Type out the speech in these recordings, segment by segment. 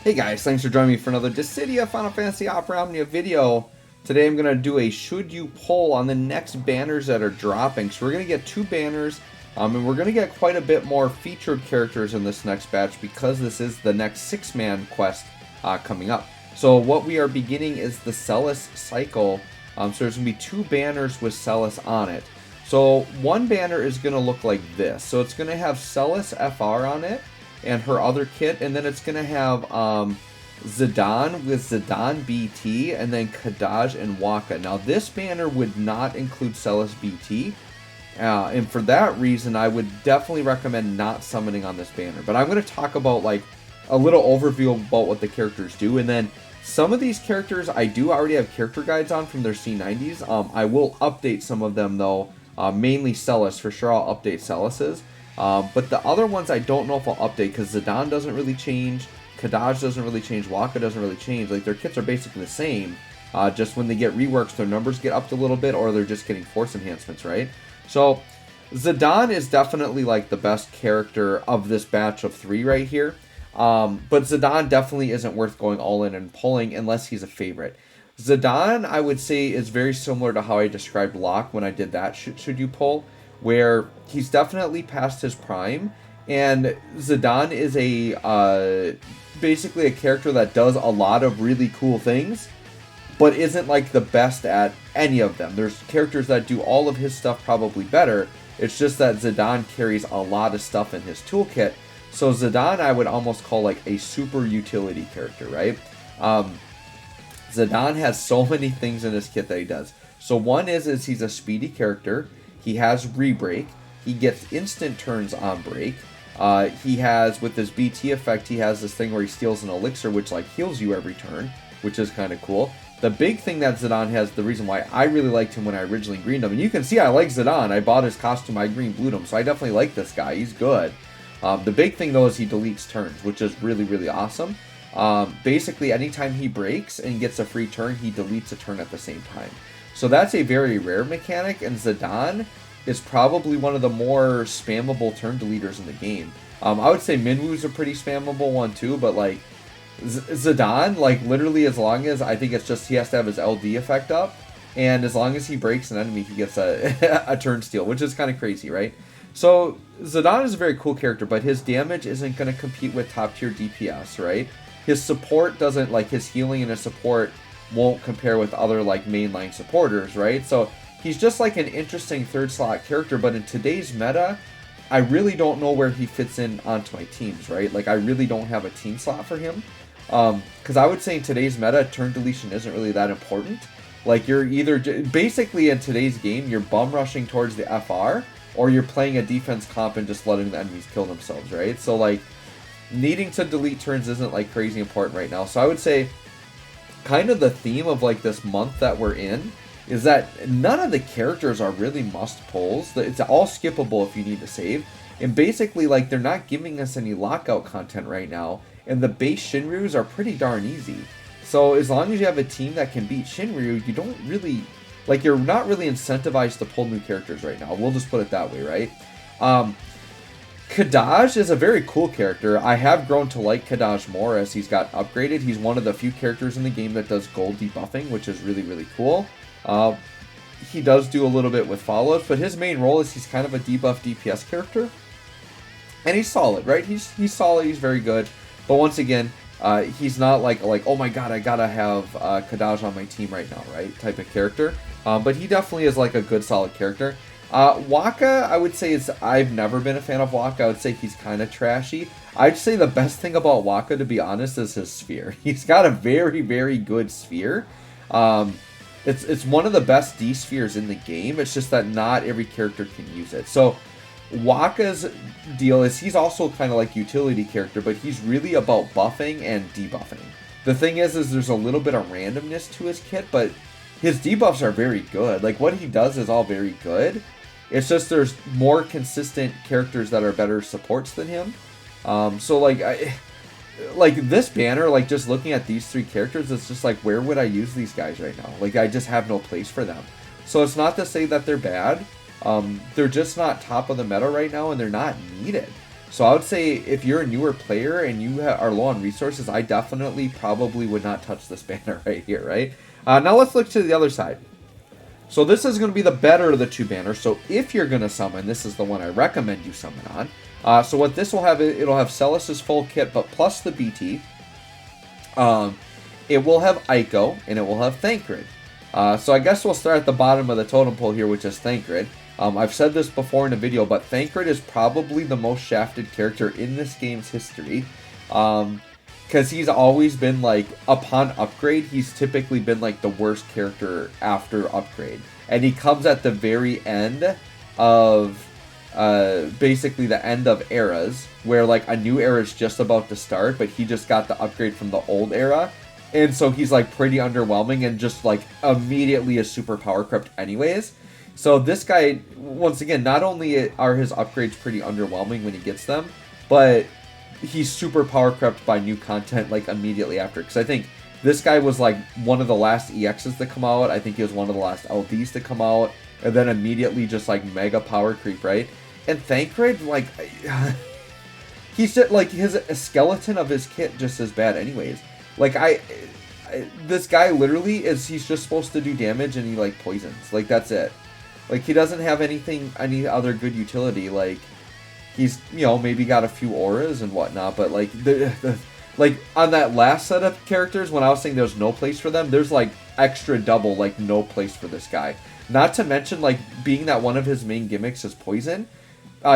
Hey guys, thanks for joining me for another Dissidia Final Fantasy Opera Omnia video. Today I'm going to do a should you poll on the next banners that are dropping. So we're going to get two banners, and we're going to get quite a bit more featured characters in this next batch because this is the next 6-man quest coming up. So what we are beginning is the Celes cycle. So there's going to be two banners with Celes on it. So one banner is going to look like this. So it's going to have Celes FR on it and her other kit, and then it's going to have Zidane with Zidane BT, and then Kadaj and Waka. Now this banner would not include Celes BT, and for that reason I would definitely recommend not summoning on this banner. But I'm going to talk about like a little overview about what the characters do, and then some of these characters I do already have character guides on from their C90s. I will update some of them though, mainly Celes. For sure I'll update Celes's. But the other ones I don't know if I'll update because Zidane doesn't really change, Kadaj doesn't really change, Waka doesn't really change. Like their kits are basically the same, just when they get reworks their numbers get upped a little bit or they're just getting force enhancements, right? So Zidane is definitely like the best character of this batch of 3 right here. But Zidane definitely isn't worth going all in and pulling unless he's a favorite. Zidane, I would say, is very similar to how I described Locke when I did that should you pull, where he's definitely past his prime, and Zidane is a basically a character that does a lot of really cool things, but isn't like the best at any of them. There's characters that do all of his stuff probably better. It's just that Zidane carries a lot of stuff in his toolkit. So Zidane I would almost call like a super utility character, right? Zidane has so many things in his kit that he does. So one is he's a speedy character. He has re-break. He gets instant turns on break. He has, with his BT effect, he has this thing where he steals an elixir, which like heals you every turn, which is kind of cool. The big thing that Zidane has, the reason why I really liked him when I originally greened him, and you can see I like Zidane. I bought his costume, I green blued him, so I definitely like this guy. He's good. The big thing though is he deletes turns, which is really, really awesome. Basically, anytime he breaks and gets a free turn, he deletes a turn at the same time. So that's a very rare mechanic, and Zidane is probably one of the more spammable turn deleters in the game. I would say Minwu's a pretty spammable one too, but like Zidane, like literally as long as, I think it's just he has to have his LD effect up, and as long as he breaks an enemy, he gets a turn steal, which is kind of crazy, right? So Zidane is a very cool character, but his damage isn't going to compete with top tier DPS, right? His support doesn't, like his healing and his support won't compare with other like mainline supporters, right? So he's just like an interesting third slot character, but in today's meta, I really don't know where he fits in onto my teams, right? Like I really don't have a team slot for him. Because I would say in today's meta, turn deletion isn't really that important. Like you're either, basically in today's game, you're bum rushing towards the FR, or you're playing a defense comp and just letting the enemies kill themselves, right? So like, needing to delete turns isn't like crazy important right now. So I would say kind of the theme of like this month that we're in is that none of the characters are really must pulls. It's all skippable if you need to save. And basically like they're not giving us any lockout content right now. And the base Shinryus are pretty darn easy. So as long as you have a team that can beat Shinryu, you don't really, like you're not really incentivized to pull new characters right now. We'll just put it that way, right? Kadaj is a very cool character. I have grown to like Kadaj more as he's got upgraded. He's one of the few characters in the game that does gold debuffing, which is really, really cool. He does do a little bit with follows, but his main role is he's kind of a debuff DPS character. And he's solid, right? He's solid, he's very good. But once again, he's not like oh my god, I gotta have Kadaj on my team right now, right? Type of character. But he definitely is like a good solid character. Waka, I would say I've never been a fan of Waka. I would say he's kind of trashy. I'd say the best thing about Waka, to be honest, is his sphere. He's got a very, very good sphere. It's one of the best D spheres in the game. It's just that not every character can use it. So Waka's deal is he's also kind of like utility character, but he's really about buffing and debuffing. The thing is there's a little bit of randomness to his kit, but his debuffs are very good. Like what he does is all very good. It's just there's more consistent characters that are better supports than him. So like this banner, like just looking at these 3 characters, it's just like, where would I use these guys right now? Like I just have no place for them. So it's not to say that they're bad. They're just not top of the meta right now, and they're not needed. So I would say if you're a newer player and you are low on resources, I definitely probably would not touch this banner right here, right? Now let's look to the other side. So this is going to be the better of the two banners. So if you're going to summon, this is the one I recommend you summon on. So what this will have, it'll have Celes' full kit, but plus the BT. It will have Eiko, and it will have Thancred. So I guess we'll start at the bottom of the totem pole here, which is Thancred. I've said this before in a video, but Thancred is probably the most shafted character in this game's history. Because he's always been, like, upon upgrade, he's typically been, like, the worst character after upgrade. And he comes at the very end of, basically the end of eras, where, like, a new era is just about to start, but he just got the upgrade from the old era. And so he's, like, pretty underwhelming and just, like, immediately is super power crept anyways. So this guy, once again, not only are his upgrades pretty underwhelming when he gets them, but he's super power crept by new content, like, immediately after. Because I think this guy was, like, one of the last EXs to come out. I think he was one of the last LDs to come out. And then immediately just, like, mega power creep, right? And Thancred, like, he's just, like, his skeleton of his kit just as bad anyways. Like, this guy literally he's just supposed to do damage and he, like, poisons. Like, that's it. Like, he doesn't have any other good utility. Like, he's, you know, maybe got a few auras and whatnot, but, like, like, on that last set of characters, when I was saying there's no place for them, there's, like, extra double, like, no place for this guy. Not to mention, like, being that one of his main gimmicks is poison,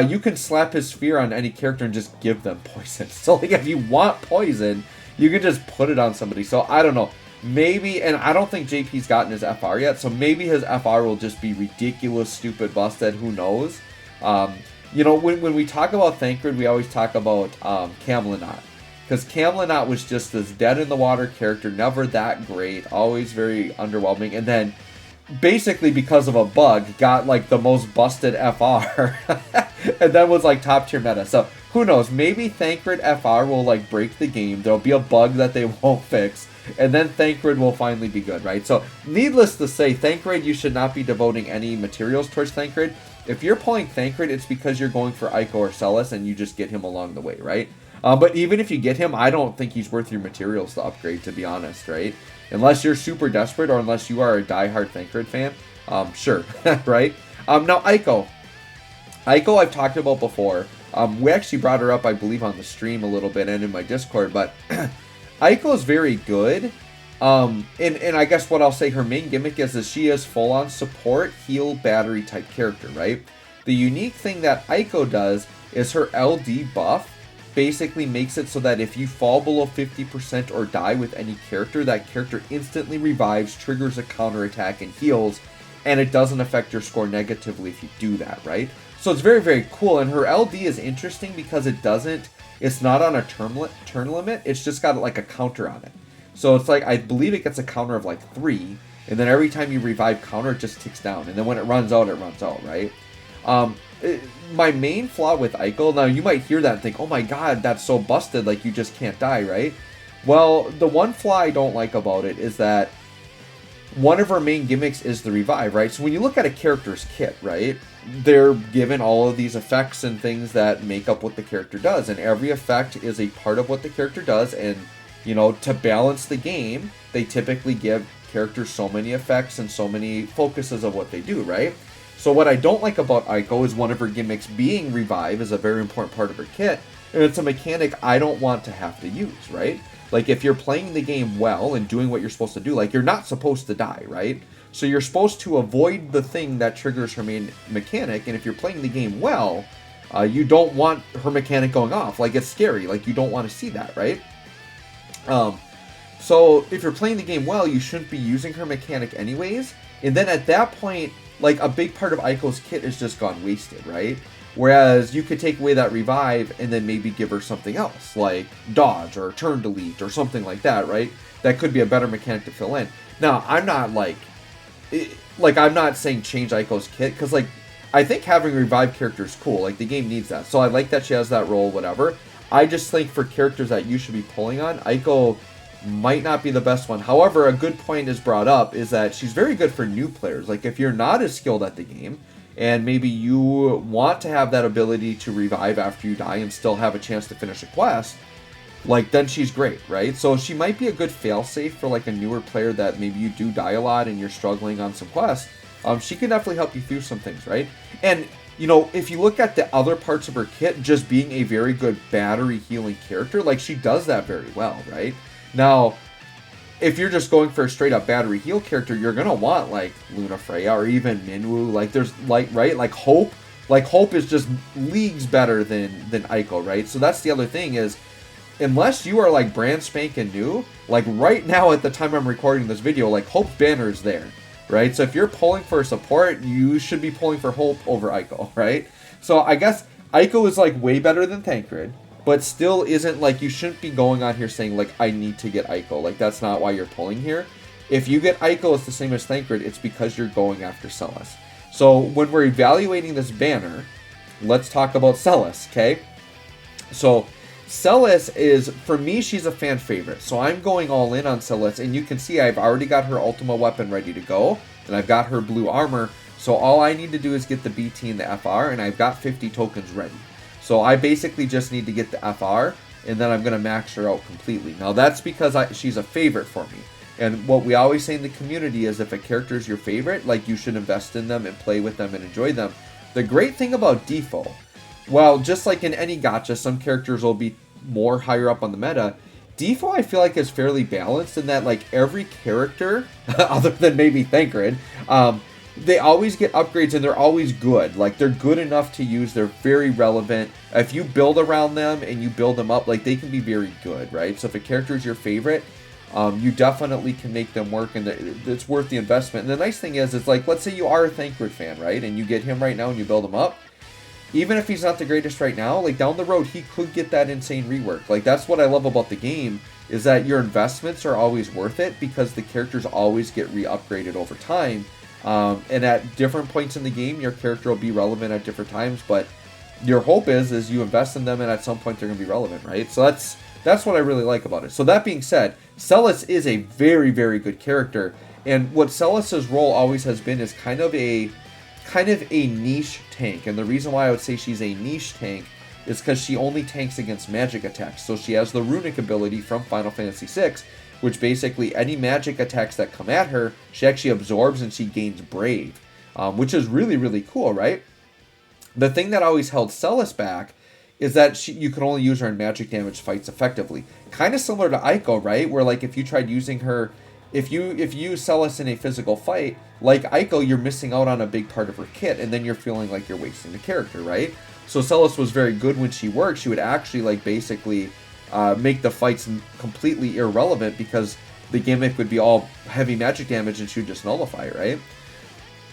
you can slap his sphere on any character and just give them poison. So, like, if you want poison, you can just put it on somebody. So, I don't know. Maybe, and I don't think JP's gotten his FR yet, so maybe his FR will just be ridiculous, stupid, busted, who knows. You know, when we talk about Thancred, we always talk about Camelot. Because Camelot was just this dead-in-the-water character, never that great, always very underwhelming, and then, basically because of a bug, got, like, the most busted FR, and then was, like, top-tier meta. So, who knows, maybe Thancred FR will, like, break the game, there'll be a bug that they won't fix, and then Thancred will finally be good, right? So, needless to say, Thancred, you should not be devoting any materials towards Thancred. If you're pulling Thancred, it's because you're going for Eiko or Celes, and you just get him along the way, right? But even if you get him, I don't think he's worth your materials to upgrade, to be honest, right? Unless you're super desperate, or unless you are a diehard Thancred fan, sure, right? Now, Eiko. Eiko I've talked about before. We actually brought her up, I believe, on the stream a little bit and in my Discord, but Eiko is very good. And I guess what I'll say her main gimmick is she is full-on support, heal, battery type character, right? The unique thing that Eiko does is her LD buff basically makes it so that if you fall below 50% or die with any character, that character instantly revives, triggers a counterattack, and heals, and it doesn't affect your score negatively if you do that, right? So it's very, very cool, and her LD is interesting because it's not on a turn limit, it's just got like a counter on it. So it's like, I believe it gets a counter of like 3, and then every time you revive counter, it just ticks down, and then when it runs out, right? My main flaw with Eiko, now you might hear that and think, oh my god, that's so busted, like you just can't die, right? Well, the one flaw I don't like about it is that one of her main gimmicks is the revive, right? So when you look at a character's kit, right, they're given all of these effects and things that make up what the character does, and every effect is a part of what the character does, and, you know, to balance the game, they typically give characters so many effects and so many focuses of what they do, right? So what I don't like about Eiko is one of her gimmicks being revive is a very important part of her kit, and it's a mechanic I don't want to have to use, right? Like, if you're playing the game well and doing what you're supposed to do, like, you're not supposed to die, right? So you're supposed to avoid the thing that triggers her main mechanic, and if you're playing the game well, you don't want her mechanic going off. Like, it's scary. Like, you don't want to see that, right? So if you're playing the game well, you shouldn't be using her mechanic anyways, and then at that point, like, a big part of Eiko's kit is just gone wasted, right? Whereas you could take away that revive and then maybe give her something else, like dodge or turn delete or something like that, right? That could be a better mechanic to fill in. Now, I'm not I'm not saying change Eiko's kit, because, like, I think having revive characters is cool. Like, the game needs that. So I like that she has that role, whatever. I just think for characters that you should be pulling on, Eiko might not be the best one. However, a good point is brought up is that she's very good for new players. Like, if you're not as skilled at the game, and maybe you want to have that ability to revive after you die and still have a chance to finish a quest, like, then she's great, right? So she might be a good failsafe for like a newer player that maybe you do die a lot and you're struggling on some quests. She can definitely help you through some things, right? And, you know, if you look at the other parts of her kit, just being a very good battery healing character, like, she does that very well, right? Now, if you're just going for a straight up battery heal character, you're gonna want like Luna Freya or even Minwu. Like, there's like, right, like Hope is just leagues better than Aiko, right? So that's the other thing is, unless you are like brand spanking new, like right now at the time I'm recording this video, like Hope's banner is there, right? So if you're pulling for support, you should be pulling for Hope over Aiko, right? So I guess Aiko is like way better than Thancred, but still isn't like, you shouldn't be going on here saying like, I need to get Aiko. Like, that's not why you're pulling here. If you get Aiko, it's the same as Thancred, it's because you're going after Celes. So when we're evaluating this banner, let's talk about Celes, okay? So Celes is, for me, she's a fan favorite. So I'm going all in on Celes, and you can see I've already got her Ultima weapon ready to go, and I've got her blue armor. So all I need to do is get the BT and the FR, and I've got 50 tokens ready. So I basically just need to get the FR, and then I'm going to max her out completely. Now that's because she's a favorite for me. And what we always say in the community is if a character is your favorite, like, you should invest in them and play with them and enjoy them. The great thing about DFFOO, well, just like in any gacha, some characters will be more higher up on the meta. DFFOO, I feel like, is fairly balanced in that, like, every character, other than maybe Thancred, they always get upgrades and they're always good. Like, they're good enough to use. They're very relevant. If you build around them and you build them up, like, they can be very good, right? So if a character is your favorite, you definitely can make them work, and it's worth the investment. And the nice thing is, it's like, let's say you are a Thancred fan, right? And you get him right now and you build him up. Even if he's not the greatest right now, like, down the road, he could get that insane rework. Like, that's what I love about the game, is that your investments are always worth it because the characters always get re-upgraded over time. And at different points in the game, your character will be relevant at different times, but your hope is you invest in them and at some point they're going to be relevant, right? So that's what I really like about it. So that being said, Celes is a very, very good character, and what Celes' role always has been is kind of a niche tank. And the reason why I would say she's a niche tank is because she only tanks against magic attacks. So she has the runic ability from Final Fantasy VI, which basically any magic attacks that come at her, she actually absorbs and she gains Brave, which is really, really cool, right? The thing that always held Celes back is that you can only use her in magic damage fights effectively. Kind of similar to Aiko, right? Where, like, if you tried using her, if you use Celes in a physical fight, like Aiko, you're missing out on a big part of her kit, and then you're feeling like you're wasting the character, right? So Celes was very good when she worked. She would actually, like, basically make the fights completely irrelevant because the gimmick would be all heavy magic damage and she would just nullify it, right?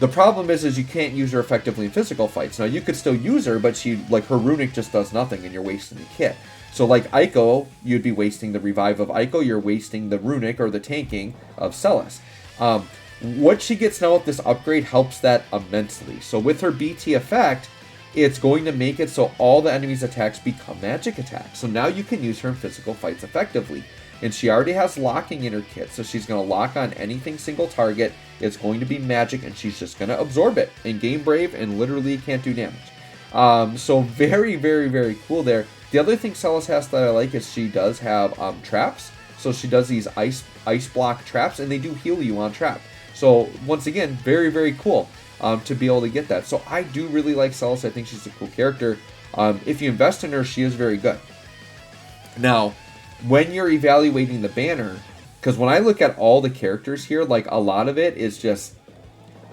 The problem is you can't use her effectively in physical fights. Now, you could still use her, but her runic just does nothing and you're wasting the kit. So, like Aiko, you'd be wasting the revive of Aiko, you're wasting the runic or the tanking of Celes. What she gets now with this upgrade helps that immensely. So with her BT effect, it's going to make it so all the enemy's attacks become magic attacks. So now you can use her in physical fights effectively. And she already has locking in her kit, so she's going to lock on anything single target. It's going to be magic, and she's just going to absorb it and gain Brave and literally can't do damage. So very, very, very cool there. The other thing Celes has that I like is she does have traps. So she does these ice block traps, and they do heal you on trap. So once again, very, very cool to be able to get that. So I do really like Celes. I think she's a cool character. If you invest in her, she is very good. Now, when you're evaluating the banner, because when I look at all the characters here, like, a lot of it is just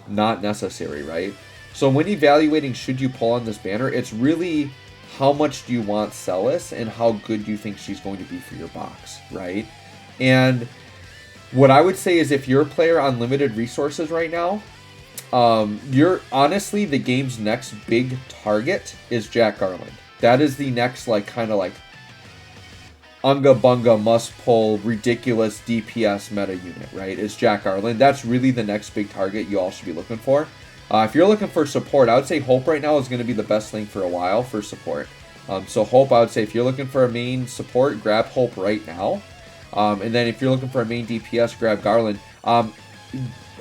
not necessary, right? So when evaluating should you pull on this banner, it's really how much do you want Celes and how good do you think she's going to be for your box, right? And what I would say is if you're a player on limited resources right now, you're honestly, the game's next big target is Jack Garland. That is the next, like, kind of like unga bunga must pull ridiculous DPS meta unit, right? Is Jack Garland. That's really the next big target you all should be looking for. If you're looking for support, I would say Hope right now is going to be the best thing for a while for support. So Hope, I would say if you're looking for a main support, grab Hope right now. And then if you're looking for a main DPS, grab Garland.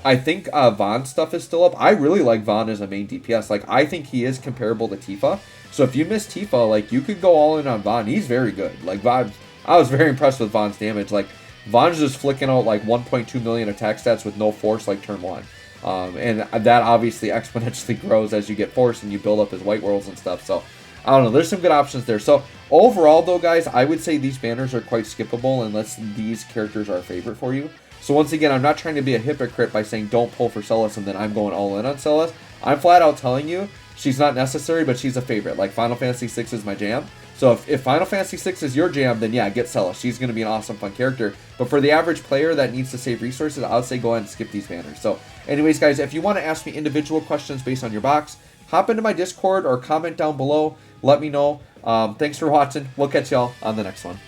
I think Vaughn's stuff is still up. I really like Vaughn as a main DPS. Like, I think he is comparable to Tifa. So if you miss Tifa, like, you could go all in on Vaughn. He's very good. Like, Vaughn, I was very impressed with Vaughn's damage. Like, Vaughn's just flicking out, like, 1.2 million attack stats with no force, like, turn 1. And that obviously exponentially grows as you get force and you build up his white worlds and stuff. So, I don't know. There's some good options there. So, overall, though, guys, I would say these banners are quite skippable unless these characters are a favorite for you. So, once again, I'm not trying to be a hypocrite by saying don't pull for Celes and then I'm going all in on Celes. I'm flat out telling you she's not necessary, but she's a favorite. Like, Final Fantasy VI is my jam. So, if Final Fantasy VI is your jam, then yeah, get Celes. She's going to be an awesome, fun character. But for the average player that needs to save resources, I would say go ahead and skip these banners. So, anyways, guys, if you want to ask me individual questions based on your box, hop into my Discord or comment down below. Let me know. Thanks for watching. We'll catch y'all on the next one.